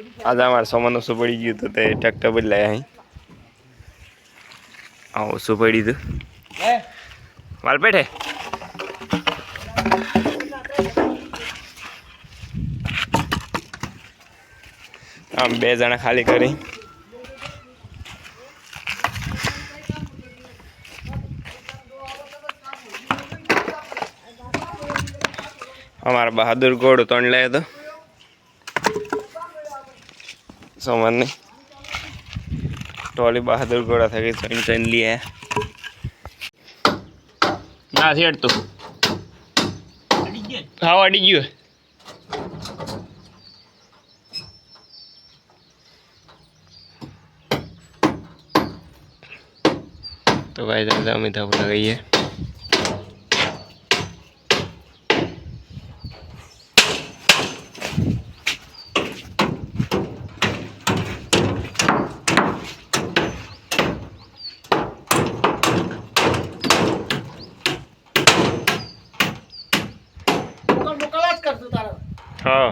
आज हमारे सामान ओसो पड़ी गયું તો તે ટ્રેક્ટર બદલાય અહીં આ ઓસો પડી તો વાલ પેઠે આમ બે જણા ખાલી કરી हमारा बहादुर घोड़ो तोड़ लाया तो सामान नहीं टोली बहादुर घोड़ा था कि चैन लिया है ना सेट तो हाँ अड़ी गयो तो भाई दादा अमिताभ लगाई है हाँ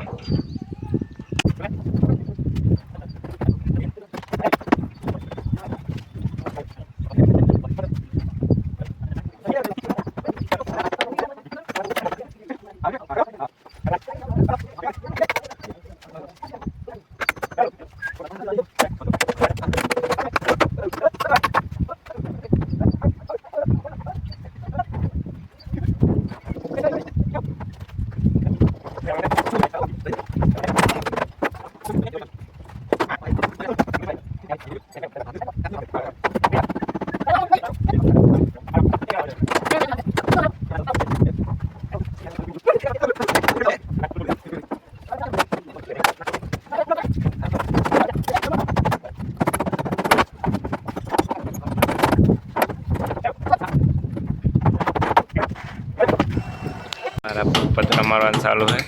पत्रा मारवा चालू है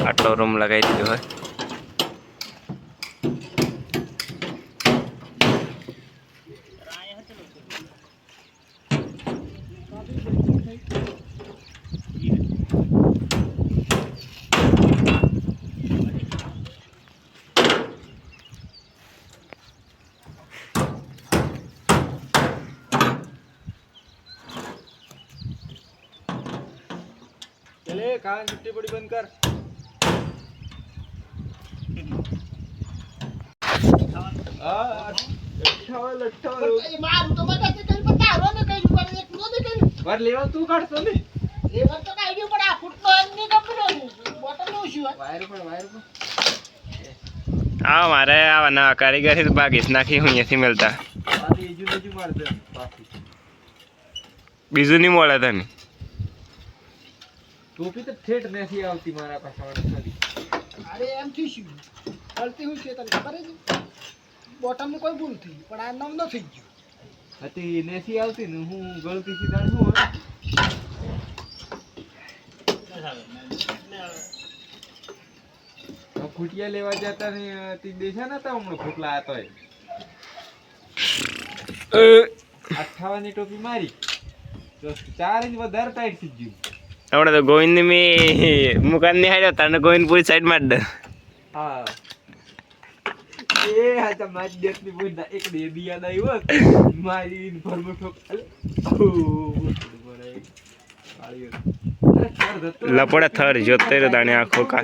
आटलो रूम लगाई दीधो है चले कहाँ छुट्टी बड़ी बंद कर वर लेवल तू काढतो ने लेवल तो काय देऊ पण फुटलो आणि कंपनी बॉटल नो शिवाय वायर पण हाँ हमारे आवाना कारीगर ही बाग इतना की हुई ऐसी मिलता आधी इजू मार दे बाकी बीजू नहीं मोड़ा था नहीं टोपी तो ठेठ नहीं आवती मारा पास अरे एम थी शिव गलती हुई છે તને ખબર છે બોટમ માં કોઈ ભૂલ થઈ પણ આ નામ ન થઈ ગયું હતી નેસી આવતી ને હું ગલતી થી દાણ હું फुटिया लेवा जाता नहीं ती देशा ना था हमने फुटला आता है 58 टोपी मारी तो 4 इंच વધારે ટાઈટ થઈ ગયું हमने तो गोविंद में मुकान नहीं आया था ना गोविंद पूरी साइड मार दे हाँ ये हाचा मैच देखनी बोल एक दे दिया नहीं वो मारी फॉर्म ठोक लपड़ा थर जोते रे दाने आंखों का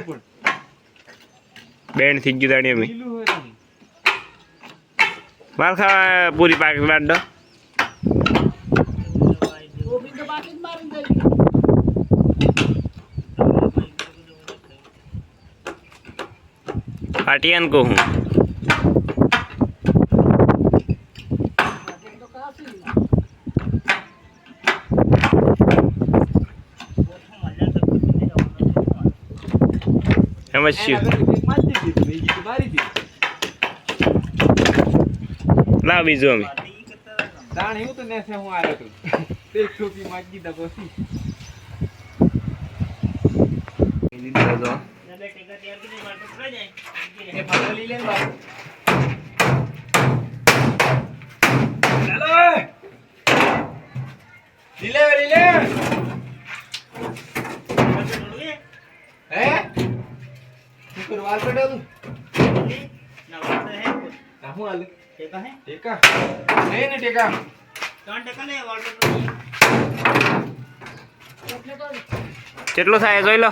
बैंड थी गई दाने में मार खा पूरी पाक मार दो वो भी तो बाकी मारन जाई पार्टियन को हूँ ला बीजू अमी दाण એવું તો નેસે હું આયો તો તે ટોપી માગી दा પછી इन दो એ ફાટો લઈ લે બાપુ ચાલો લીલે હે શુક્રવાર પર આલું ના હું આલે ટેકા લે ને ટેકા ચોકલેટ વાળી. કેટલું થાય જોઈ લો